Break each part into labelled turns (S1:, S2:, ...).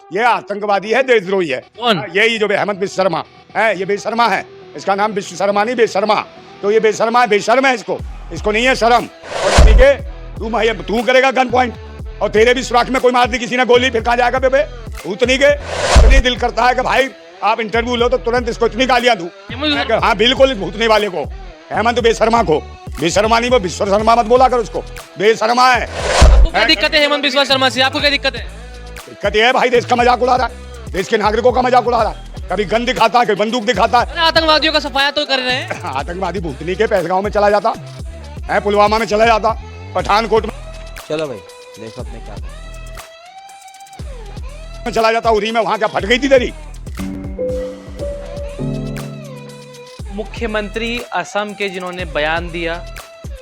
S1: ये आतंकवादी है, देशद्रोही है।
S2: कौन?
S1: यही जो हेमंत बिश्व शर्मा है, ये बेशर्मा है। इसका नाम विश्व शर्मा नहीं, बेशर्मा। तो ये बेशर्मा है, बेशर्म है। इसको नहीं है शर्म। और ठीक है, तू करेगा गन पॉइंट और तेरे भी सुराख में कोई मार दी किसी ने गोली, फिर कहाँ जाएगा बेबे? भूतनी के इतनी दिल करता है कि भाई आप इंटरव्यू लो तो तुरंत इसको इतनी गालियां दूं। हाँ बिल्कुल, भूतनी वाले को, हेमंत बेशर्मा को। बेशर्मा नहीं, वो विश्व शर्मा मत बोला कर उसको, बेशर्मा है।
S2: आपको क्या दिक्कत है हेमंत बिस्वा शर्मा से? आपको क्या दिक्कत है?
S1: दिक्कत ये है भाई, देश का मजाक उड़ा रहा है, देश के नागरिकों का मजाक उड़ा रहा है। कभी गन दिखाता है, कभी बंदूक दिखाता है।
S2: अरे आतंकवादियों का सफाया तो कर रहे हैं।
S1: आतंकवादी भूतनी के पहलगांव में चला जाता है, पुलवामा में चला जाता, पठानकोट
S3: चलो भाई देखो अपने क्या
S1: में चला जाता, उरी में। वहां क्या फट गई थी तेरी?
S2: मुख्यमंत्री असम के जिन्होंने बयान दिया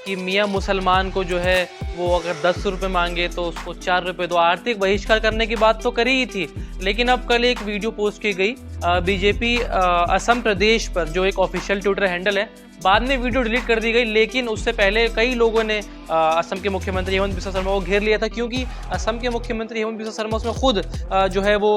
S2: कि मियां मुसलमान को जो है वो अगर 10 रुपये मांगे तो उसको 4 रुपये दो, आर्थिक बहिष्कार करने की बात तो करी ही थी। लेकिन अब कल एक वीडियो पोस्ट की गई बीजेपी असम प्रदेश पर, जो एक ऑफिशियल ट्विटर हैंडल है। बाद में वीडियो डिलीट कर दी गई, लेकिन उससे पहले कई लोगों ने असम के मुख्यमंत्री हेमंत बिस्वा शर्मा को घेर लिया था, क्योंकि असम के मुख्यमंत्री हेमंत बिस्वा शर्मा उसमें खुद जो है वो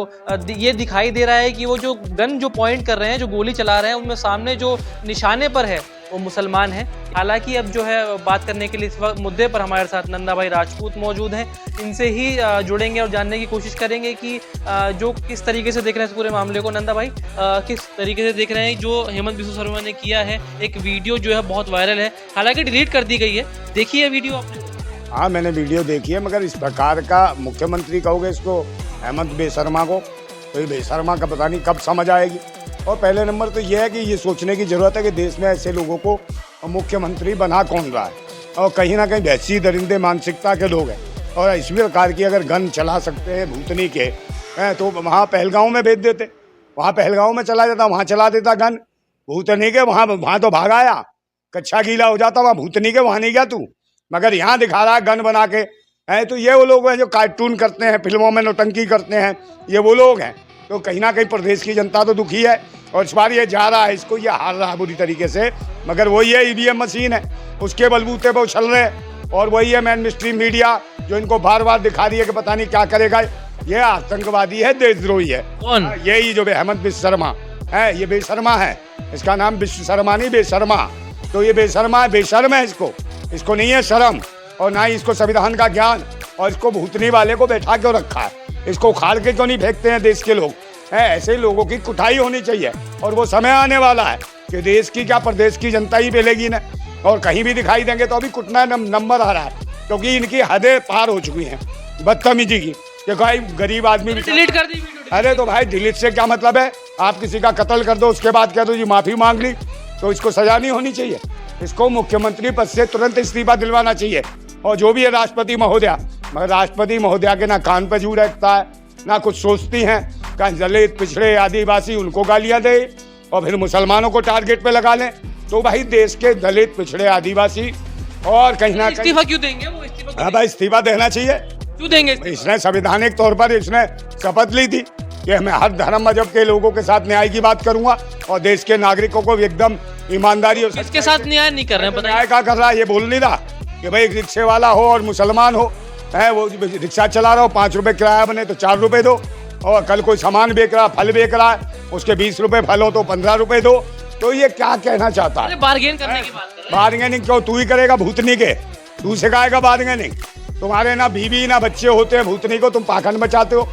S2: ये दिखाई दे रहा है कि वो जो गन जो पॉइंट कर रहे हैं, जो गोली चला रहे हैं, उनमें सामने जो निशाने पर है वो मुसलमान है। हालांकि अब जो है बात करने के लिए इस वक्त मुद्दे पर हमारे साथ नंदा भाई राजपूत मौजूद हैं। इनसे ही जुड़ेंगे और जानने की कोशिश करेंगे कि जो किस तरीके से देख रहे हैं इस पूरे मामले को। नंदा भाई, किस तरीके से देख रहे हैं जो हेमंत बिस्वा शर्मा ने किया है? एक वीडियो जो है बहुत वायरल है, हालांकि डिलीट कर दी गई है। देखिए ये वीडियो आपने?
S1: हाँ मैंने वीडियो देखी है, मगर इस प्रकार का मुख्यमंत्री कहोगे इसको, हेमंत बेशर्मा को, तो ये बेशर्मा का पता नहीं कब समझ आएगी। और पहले नंबर तो ये है कि ये सोचने की जरूरत है कि देश में ऐसे लोगों को मुख्यमंत्री बना कौन रहा है, और कहीं ना कहीं वैसी दरिंदे मानसिकता के लोग हैं। और इसी प्रकार की अगर गन चला सकते हैं भूतनी के तो वहाँ पहलगांव में भेज देते, वहाँ पहलगांव में चला जाता, वहाँ चला देता गन। भूतनी के वहाँ तो भाग आया, कच्चा गीला हो जाता, वहाँ भूतनी के वहाँ नहीं गया तू, मगर यहाँ दिखा रहा है गन बना के। तो ये वो लोग हैं जो कार्टून करते हैं, फिल्मों में नौटंकी करते हैं, ये वो लोग हैं। तो कहीं ना कहीं प्रदेश की जनता तो दुखी है, और इस बार ये जा रहा है, इसको ये हार रहा है बुरी तरीके से। मगर वही है ईवीएम मशीन है, उसके बलबूते पर उछल रहे हैं। और वही है मेन स्ट्रीम मीडिया जो इनको बार बार दिखा रही है कि पता नहीं क्या करेगा। ये आतंकवादी है, देशद्रोही है।
S2: कौन?
S1: यही जो हेमंत बिश्व शर्मा है, ये बेशर्मा है। इसका नाम विश्व शर्मा नहीं, बेशर्मा। तो ये बेशर्मा है, बेशर्म है। इसको नहीं है शर्म, और ना ही इसको संविधान का ज्ञान। और इसको भूतनी वाले को बैठा क्यों रखा है? इसको उखाड़ के क्यों नहीं फेंकते हैं देश के लोग? ऐसे लोगों की कुटाई होनी चाहिए। और वो समय आने वाला है कि देश की क्या, प्रदेश की जनता ही पेलेगी ना। और कहीं भी दिखाई देंगे तो अभी कुटना नंबर आ रहा है, क्योंकि इनकी हदें पार हो चुकी हैं बदतमीजी की। कि भाई गरीब आदमी
S2: डिलीट कर दी वीडियो।
S1: अरे तो भाई डिलीट से क्या मतलब है? आप किसी का कत्ल कर दो, उसके बाद कह दो जी माफी मांग ली, तो इसको सजा नहीं होनी चाहिए? इसको मुख्यमंत्री पद से तुरंत इस्तीफा दिलवाना चाहिए। और जो भी है राष्ट्रपति महोदया, मगर राष्ट्रपति महोदया के ना कान पे जू रखता है, ना कुछ सोचती हैं। कहीं दलित, पिछड़े, आदिवासी, उनको गालियां दे और फिर मुसलमानों को टारगेट पे लगा लें। तो भाई देश के दलित, पिछड़े, आदिवासी और कहीं ना कहीं
S2: इस्तीफा क्यों देंगे वो? इस्तीफा
S1: हाँ भाई इस्तीफा देना चाहिए।
S2: क्यों देंगे?
S1: इसने संवैधानिक तौर पर इसने शपथ ली थी कि मैं हर धर्म मजहब के लोगों के साथ न्याय की बात करूंगा और देश के नागरिकों को एकदम ईमानदारी और
S2: किसके साथ न्याय नहीं कर रहे हैं?
S1: न्याय क्या कर रहा है? ये बोल नहीं रहा कि भाई रिक्शे वाला हो और मुसलमान हो, है वो रिक्शा चला रहा हो, 5 रुपए किराया बने तो 4 रुपए दो। और कल कोई सामान बेच रहा, फल बेच रहा है, उसके 20 रुपए फल हो तो 15 रुपए दो। तो ये क्या कहना चाहता है?
S2: बार्गेन करने की बात कर रहे हैं।
S1: बार्गेनिंग क्यों? तू ही करेगा भूतनी के, तू सिखाएगा बार्गेनिंग? तुम्हारे ना बीवी ना बच्चे होते हैं, भूतनी को तुम पाखंड बचाते हो।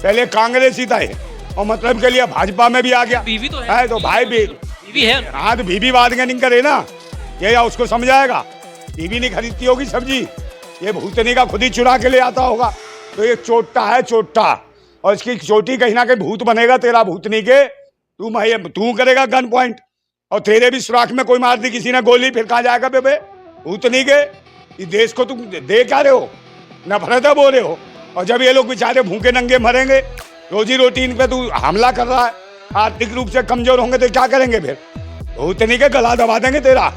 S1: पहले कांग्रेस ही था ये, और मतलब के लिए भाजपा में भी आ गया।
S2: बीवी तो है,
S1: तो भाई
S2: बीवी है।
S1: हाँ तो बीवी बार्गेनिंग करे ना, ये या उसको समझाएगा? बीवी नहीं खरीदती होगी सब्जी, ये भूतनी का खुद ही चुरा के ले आता होगा। तो ये चोटा है, चोटा, और इसकी चोटी कहीं ना कहीं भूत बनेगा तेरा भूतनी के। तू करेगा गन पॉइंट और तेरे भी सुराख में कोई मार दी किसी ने गोली, फिर कहाँ जाएगा बेबे? भूतनी के इस देश को तुम दे क्या रहे हो? नफरत बोल रहे हो। और जब ये लोग बेचारे भूखे नंगे मरेंगे, रोजी रोटी इन पे तू हमला कर रहा है, आर्थिक रूप से कमजोर होंगे तो क्या करेंगे फिर? भूतनी के गला दबा देंगे तेरा।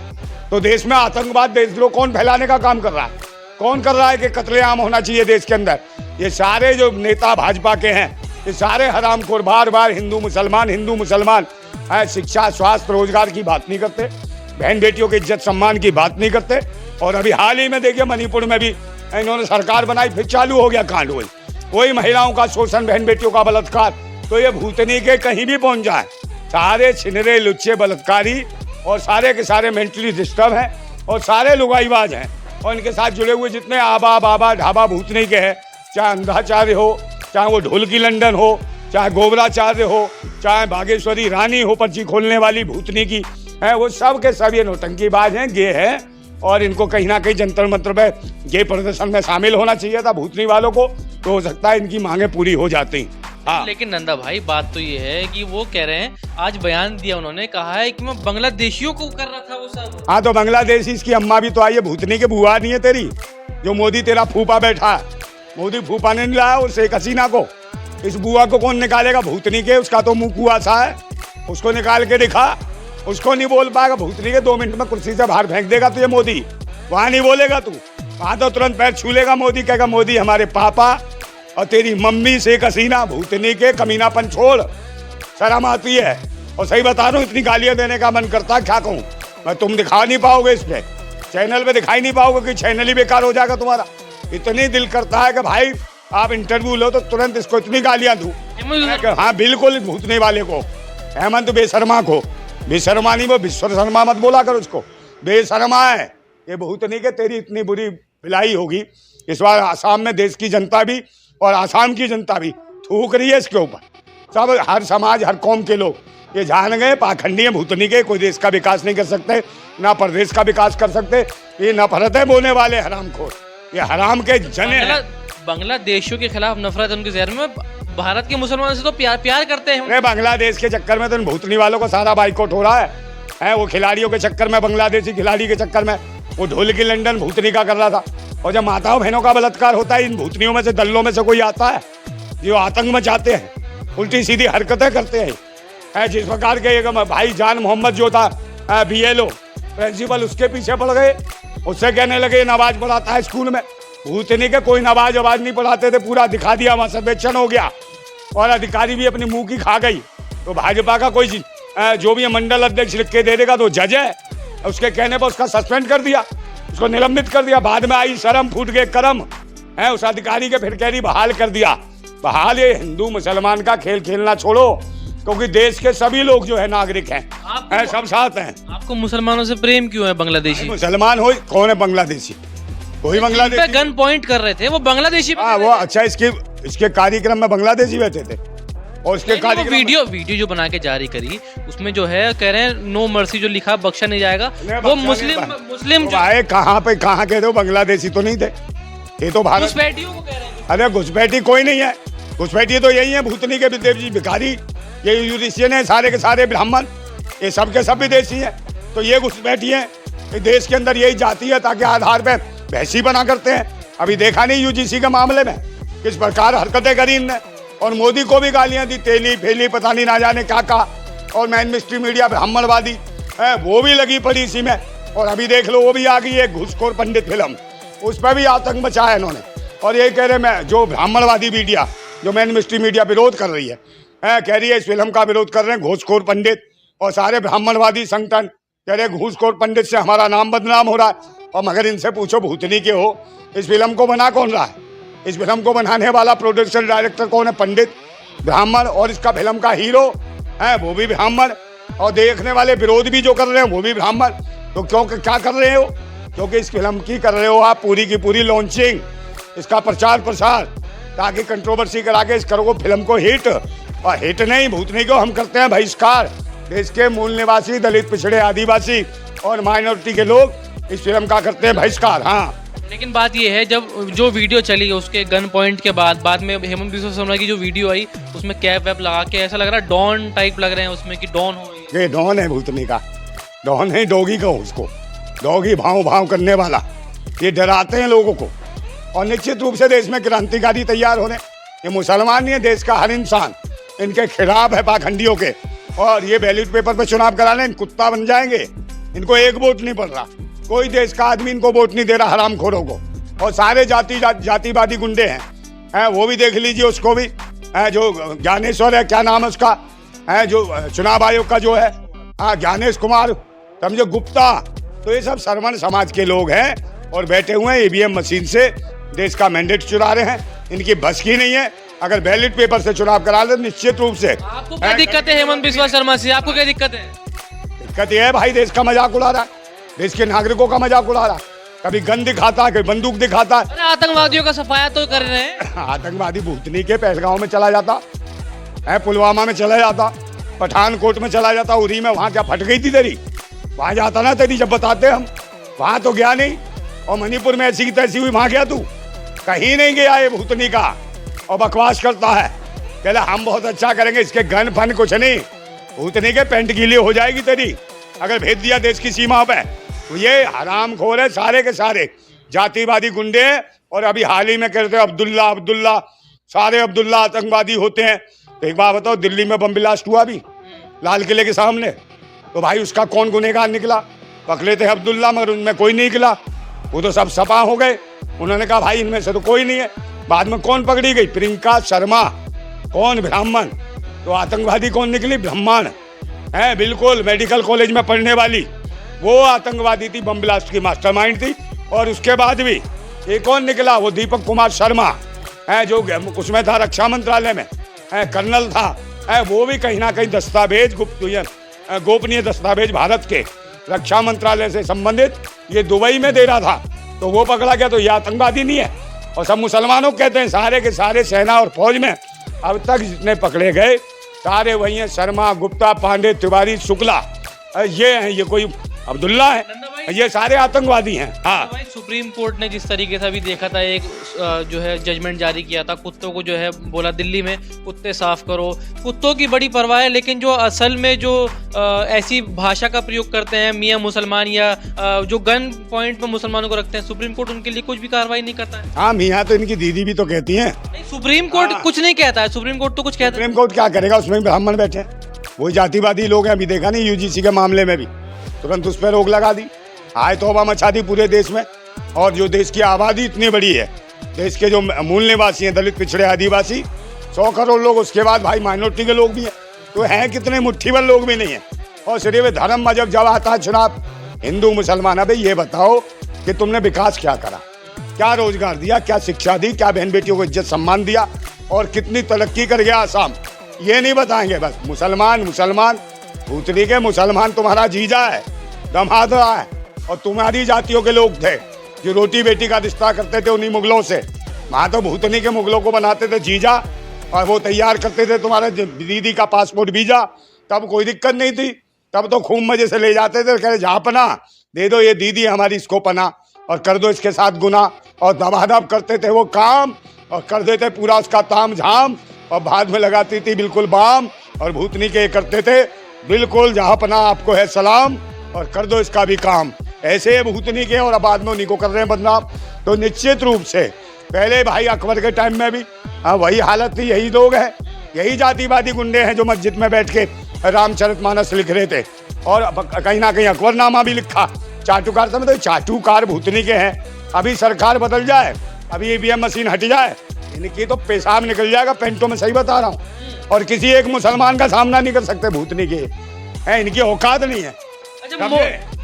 S1: तो देश में आतंकवाद, देशद्रोह कौन फैलाने का काम कर रहा है? कौन कर रहा है कि कत्लेआम होना चाहिए देश के अंदर? ये सारे जो नेता भाजपा के हैं, ये सारे हरामखोर बार बार हिंदू मुसलमान शिक्षा, स्वास्थ्य, रोजगार की बात नहीं करते, बहन बेटियों की इज्जत सम्मान की बात नहीं करते। और अभी हाल ही में देखिए मणिपुर में भी इन्होंने सरकार बनाई, फिर चालू हो गया कांड। वही महिलाओं का शोषण, बहन बेटियों का बलात्कार। तो ये भूतनी के कहीं भी पहुंच जाए, सारे छिनरे लुच्चे बलात्कारी और सारे के सारे मेंटली डिस्टर्ब हैं और सारे लुगाईबाज हैं और इनके साथ जुड़े हुए जितने आबा बाबा ढाबा भूतनी के हैं, चाहे अंधाचार्य हो, चाहे वो ढोलकी लंदन हो, चाहे गोबराचार्य हो, चाहे बागेश्वरी रानी हो पर्ची खोलने वाली भूतनी की है, वो सब के सब ये नौटंकीबाज हैं, गे हैं और इनको कहीं ना कहीं जंतर मंतर पे गे प्रदर्शन में शामिल होना चाहिए था भूतनी वालों को, तो हो सकता है इनकी मांगे पूरी हो जाती। हाँ।
S2: लेकिन नंदा भाई बात तो ये है कि वो कह रहे हैं, आज बयान दिया उन्होंने, कहा है कि मैं बांग्लादेशियों को कर रहा था वो सब।
S1: हाँ तो बांग्लादेशी इसकी अम्मा भी तो आई है, भूतनी के बुआ नहीं है तेरी, जो मोदी तेरा फूफा बैठा है, मोदी फूफा ने नहीं लाया और शेख हसीना को, इस बुआ को कौन निकालेगा भूतनी के, उसका तो मुंह कुआ सा है, उसको निकाल के दिखा, उसको नहीं बोल पाएगा भूतनी के, 2 मिनट में कुर्सी से बाहर फेंक देगा तुझे मोदी, वहां नहीं बोलेगा तू, वहां तो तुरंत पैर छू लेगा मोदी, कहेगा मोदी हमारे पापा और तेरी मम्मी शेख हसीना, भूतनी के कमीनापन छोड़, शर्म आती है। और सही बता रहा हूँ, इतनी गालियां देने का मन करता है, क्या कहूँ मैं, तुम दिखा नहीं पाओगे इस पे, चैनल पे दिखाई नहीं पाओगे कि चैनल ही बेकार हो जाएगा तुम्हारा। इतनी दिल करता है कि भाई आप इंटरव्यू लो तो तुरंत इसको इतनी गालियां दूं। हाँ बिल्कुल, भूतने वाले को, हेमंत बेशर्मा को, बेशर्मा नहीं वो विश्व शर्मा मत बोला कर उसको, बेशर्मा है ये भूतनी के, तेरी इतनी बुरी बिलाई होगी इस बार आसाम में, देश की जनता भी और आसाम की जनता भी थूक रही है इसके ऊपर, सब हर समाज हर कौम के लोग ये जान गए पाखंडी है भूतनी के, कोई देश का विकास नहीं कर सकते, ना प्रदेश का विकास कर सकते, ये नफरत है बोने वाले हरामखोर, ये हराम के जने हैं।
S2: बांग्लादेशियों के खिलाफ नफरत उनके जहर में, भारत के मुसलमानों से तो प्यार करते हैं।
S1: अरे बांग्लादेश के चक्कर में तो भूतनी वालों को सारा बाइकआउट हो रहा है, वो खिलाड़ियों के चक्कर में, बांग्लादेशी खिलाड़ी के चक्कर में, वो ढोलकी लंदन भूतनी का कर रहा था। और जब माताओं बहनों का बलात्कार होता है, इन भूतनियों में से दल्लों में से कोई आता है जो आतंक मचाते हैं, उल्टी सीधी हरकतें करते हैं। जिस प्रकार के एक भाई जान मोहम्मद जो था BLO प्रिंसिपल, उसके पीछे पड़ गए, उससे कहने लगे नमाज पढ़ाता है स्कूल में, भूतनी के कोई नमाज आवाज नहीं पढ़ाते थे, पूरा दिखा दिया, वहाँ सर्वेक्षण हो गया और अधिकारी भी अपनी मुंह की खा गई। तो भाजपा का कोई जो भी मंडल अध्यक्ष लिख के दे देगा तो जज है, उसके कहने पर उसका सस्पेंड कर दिया, उसको निलंबित कर दिया, बाद में आई शर्म फूट गए करम है, उस अधिकारी के फिर कह रही बहाल कर दिया। बहाल ये हिंदू मुसलमान का खेल खेलना छोड़ो, क्योंकि देश के सभी लोग जो है नागरिक हैं, सब साथ हैं।
S2: आपको मुसलमानों से प्रेम क्यों है? बांग्लादेशी
S1: मुसलमान हो, कौन है बांग्लादेशी? कोई बांग्लादेशी
S2: गन पॉइंट कर रहे थे वो बांग्लादेशी।
S1: वो अच्छा, इसके कार्यक्रम में बांग्लादेशी बैठे थे और इसके
S2: वीडियो जो बना के जारी करी, उसमें जो है कह रहे हैं नो मर्सी जो लिखा बख्शा नहीं जाएगा, वो मुस्लिम
S1: आए कहाँ पे, कहाँ कह रहे हो? बांग्लादेशी तो नहीं थे ये, तो भारत
S2: घुसपैठियों को कह रहे हैं।
S1: अरे घुसपैठी कोई नहीं है, घुसपैठी तो यही है भूतनी के विदेशी भिखारी, ये यूरिशियन है, सारे के सारे ब्राह्मण, ये सब के सब विदेशी हैं, तो ये घुसपैठी है। देश के अंदर यही जाती है ताकि आधार पे बहसी बना करते हैं। अभी देखा नहीं UGC के मामले में किस प्रकार हरकतें करी इनने, और मोदी को भी गालियां दी, तेली फेली पता नहीं ना जाने क्या कहा, और मेन स्ट्रीम मीडिया ब्राह्मणवादी है वो भी लगी पड़ी इसी में। और अभी देख लो वो भी आ गई है घुसखोर पंडित फिल्म, उस पर भी आतंक मचाया इन्होंने। और ये कह रहे मैं जो ब्राह्मणवादी मीडिया, जो मेन स्ट्रीम मीडिया विरोध कर रही है, कह रही है इस फिल्म का विरोध कर रहे हैं घूसखोर पंडित, और सारे ब्राह्मणवादी संगठन कह रहे घूसखोर पंडित से हमारा नाम बदनाम हो रहा है। और मगर इनसे पूछो भूतनी के हो, इस फिल्म को बना कौन रहा है? इस फिल्म को बनाने वाला प्रोड्यूसर डायरेक्टर कौन है? पंडित ब्राह्मण, और इसका फिल्म का हीरो है वो भी ब्राह्मण, और देखने वाले विरोध भी जो कर रहे हैं वो भी ब्राह्मण। तो क्यों क्या कर रहे हो? क्योंकि इस फिल्म की कर रहे हो आप पूरी की पूरी लॉन्चिंग, इसका प्रचार प्रसार, ताकि कंट्रोवर्सी करा के इस करो फिल्म को हिट। और हिट नहीं, भूतनी को हम करते हैं बहिष्कार। देश के मूल निवासी, दलित, पिछड़े, आदिवासी और माइनॉरिटी के लोग इस फिल्म का करते हैं बहिष्कार। हाँ,
S2: लेकिन बात यह है जब जो वीडियो चली उसके गन पॉइंट के बाद में हेमंत बिस्वा शर्मा की जो वीडियो आई, उसमें कैप वैप लगा के ऐसा लग रहा है डॉन टाइप लग रहे हैं उसमें, कि डॉन हो रही है।
S1: ये डॉन है भूतनी का, डॉन है, डॉगी का उसको, डॉगी भाव भाव करने वाला। ये डराते हैं लोगों को, और निश्चित रूप से देश में क्रांतिकारी तैयार होने। ये मुसलमान नहीं है, देश का हर इंसान इनके खिलाफ है, पाखंडियों के। और ये बैलेट पेपर पे चुनाव कराने इन कुत्ता बन जाएंगे, इनको एक वोट नहीं पड़ रहा, कोई देश का आदमी इनको वोट नहीं दे रहा हरामखोरों को। और सारे जातिवादी गुंडे हैं, वो भी देख लीजिए, उसको भी जो ज्ञानेश्वर है, क्या नाम है उसका, जो चुनाव आयोग का जो है, ज्ञानेश कुमार समझो गुप्ता, तो ये सब श्रमण समाज के लोग हैं और बैठे हुए हैं EVM मशीन से देश का मैंडेट चुरा रहे हैं, इनकी बस की नहीं है। अगर बैलेट पेपर से चुनाव करा ले निश्चित रूप से
S2: आपको क्या दिक्कत है हेमंत बिस्वा शर्मा से? आपको क्या दिक्कत है?
S1: दिक्कत यह है भाई, देश का मजाक उड़ा रहा है, देश के नागरिकों का मजाक उड़ा रहा है। कभी गन दिखाता है, कभी बंदूक दिखाता है।
S2: अरे आतंकवादियों का सफाया तो कर रहे हैं।
S1: आतंकवादी भूतनी के पहलगांव में चला जाता है, पुलवामा में चला जाता, पठानकोट में चला जाता, उरी में, वहाँ क्या फट गई थी तेरी? वहाँ जाता ना तेरी, जब बताते हम, वहाँ तो गया नहीं। और मणिपुर में ऐसी की तैसी हुई, वहाँ गया तू? कहीं नहीं गया ये भूतनी का, और बकवास करता है। कहले हम बहुत अच्छा करेंगे, इसके गन फन कुछ नहीं। भूतनी के पेंट गीली हो जाएगी तेरी अगर भेज दिया देश की सीमा पे। तो ये हरामखोर है सारे के सारे, जातिवादी गुंडे। और अभी हाल ही में कहते अब्दुल्ला, सारे अब्दुल्ला आतंकवादी होते हैं। तो एक बात बताओ, दिल्ली में बम ब्लास्ट हुआ अभी लाल किले के सामने, तो भाई उसका कौन गुनहगार निकला? पकड़े थे अब्दुल्ला, मगर उनमें कोई नहीं निकला, वो तो सब सपा हो गए। उन्होंने कहा भाई इनमें से तो कोई नहीं है। बाद में कौन पकड़ी गई? प्रियंका शर्मा। कौन? ब्राह्मण। तो आतंकवादी कौन निकली? ब्राह्मण है, बिल्कुल मेडिकल कॉलेज में पढ़ने वाली, वो आतंकवादी थी, बम ब्लास्ट की मास्टरमाइंड थी। और उसके बाद भी एक कौन निकला? वो दीपक कुमार शर्मा है, जो उसमें था रक्षा मंत्रालय में, कर्नल था, वो भी कहीं ना कहीं दस्तावेज गोपनीय दस्तावेज भारत के रक्षा मंत्रालय से संबंधित ये दुबई में दे रहा था, तो वो पकड़ा गया। तो ये आतंकवादी नहीं है। और सब मुसलमानों को कहते हैं, सारे के सारे सेना और फौज में अब तक जितने पकड़े गए सारे वही हैं, शर्मा, गुप्ता, पांडे, तिवारी, शुक्ला, ये हैं। ये कोई अब्दुल्ला है, ये सारे आतंकवादी हैं। हाँ
S2: भाई, सुप्रीम कोर्ट ने जिस तरीके से अभी देखा था, एक जो है जजमेंट जारी किया था, कुत्तों को जो है बोला दिल्ली में कुत्ते साफ करो, कुत्तों की बड़ी परवाह है, लेकिन जो असल में जो ऐसी भाषा का प्रयोग करते हैं मियाँ मुसलमान, या जो गन पॉइंट पे मुसलमानों को रखते हैं, सुप्रीम कोर्ट उनके लिए कुछ भी कार्रवाई नहीं करता है।
S1: हाँ, मियाँ तो इनकी दीदी भी तो कहती है।
S2: सुप्रीम कोर्ट कुछ नहीं कहता है, सुप्रीम कोर्ट तो कुछ कहता है।
S1: सुप्रीम कोर्ट क्या करेगा? उसमें ब्राह्मण बैठे, वो जातिवादी लोग हैं। अभी देखा नहीं यूजीसी के मामले में भी तुरंत उस पर रोक लगा दी, आय तौबा मचा दी पूरे देश में। और जो देश की आबादी इतनी बड़ी है, देश के जो मूल निवासी हैं, दलित, पिछड़े, आदिवासी, 100 करोड़ लोग, उसके बाद भाई माइनॉरिटी के लोग भी हैं, तो हैं कितने? मुट्ठी भर लोग भी नहीं है। और सिर्फ धर्म मजहब जब आता है चुनाव, हिंदू मुसलमान। अबे ये बताओ कि तुमने विकास क्या करा, क्या रोजगार दिया, क्या शिक्षा दी, क्या बहन बेटियों को इज्जत सम्मान दिया, और कितनी तरक्की कर गया आसाम, ये नहीं बताएंगे। बस मुसलमान मुसलमान, भूतनी के मुसलमान तुम्हारा जीजा है, दमादरा है, और तुम्हारी जातियों के लोग थे जो रोटी बेटी का रिश्ता करते थे उन्हीं मुगलों से। वहाँ तो भूतनी के मुगलों को बनाते थे जीजा, और वो तैयार करते थे तुम्हारे दीदी का पासपोर्ट वीजा। तब कोई दिक्कत नहीं थी, तब तो खूब मजे से ले जाते थे, कह रहे जहाँ पना दे दो, ये दीदी हमारी, इसको पना, और कर दो इसके साथ गुना। और दबादब करते थे वो काम, और कर देते पूरा उसका ताम झाम, और बाद में लगाती थी बिल्कुल बाम। और भूतनी के करते थे बिल्कुल जहाँ पना आपको है सलाम, और कर दो इसका भी काम। ऐसे भूतनी के, और बाद में उन्हीं को कर रहे हैं बदनाम। तो निश्चित रूप से पहले भाई अकबर के टाइम में भी वही हालत थी, यही लोग हैं, यही जातिवादी गुंडे हैं जो मस्जिद में बैठ के रामचरितमानस लिख रहे थे, और कहीं ना कहीं अकबरनामा भी लिखा। चाटुकार समझते तो चाटुकार भूतनी के हैं। अभी सरकार बदल जाए, अभी ईवीएम मशीन हट जाए, इनकी तो पेशाब निकल जाएगा पेंटों में, सही बता रहा हूँ। और किसी एक मुसलमान का सामना नहीं कर सकते भूतनी के हैं, इनकी औकात नहीं है।
S2: अच्छा,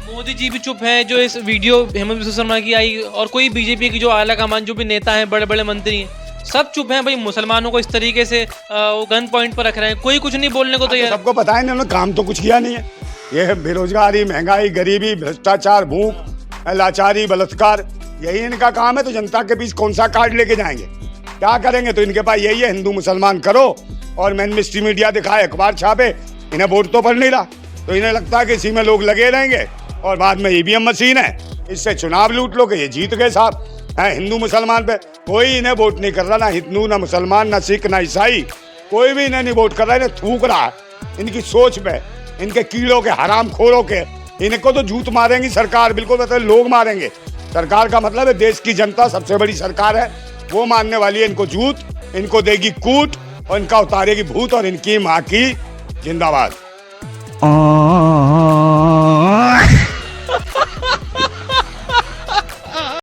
S2: मोदी जी भी चुप हैं, जो इस वीडियो हेमंत बिस्वा शर्मा की आई, और कोई बीजेपी की जो आला कमान, जो भी नेता हैं, बड़े बड़े मंत्री हैं, सब चुप हैं। भाई मुसलमानों को इस तरीके से वो गन पॉइंट पर रख रहे हैं, कोई कुछ नहीं बोलने को तैयार।
S1: सबको पता है इन्होंने काम तो कुछ किया नहीं है। ये बेरोजगारी, महंगाई, गरीबी, भ्रष्टाचार, भूख, लाचारी, बलात्कार, यही इनका काम है। तो जनता के बीच कौन सा कार्ड लेके जाएंगे, क्या करेंगे? तो इनके पास यही है, हिंदू मुसलमान करो, और मेन मिस्ट्री मीडिया दिखाए, अखबार छापे। इन्हें वोट तो पड़ नहीं रहा, तो इन्हें लगता है कि इसी में लोग लगे रहेंगे, और बाद में ईवीएम मशीन है, इससे चुनाव लूट लो कि ये जीत गए साहब। है हिंदू मुसलमान पे कोई इन्हें वोट नहीं कर रहा, ना हिंदू, ना मुसलमान, ना सिख, ना ईसाई, कोई भी इन्हें नहीं वोट कर रहा है। इन्हें थूक रहा है इनकी सोच पे, इनके कीड़ों के, हराम खोरों के। इनको तो जूत मारेंगी सरकार, बिल्कुल मतलब लोग मारेंगे। सरकार का मतलब है देश की जनता, सबसे बड़ी सरकार है, वो मारने वाली है इनको जूत, इनको देगी कूट, और इनका उतारेगी भूत, और इनकी माँ की जिंदाबाद।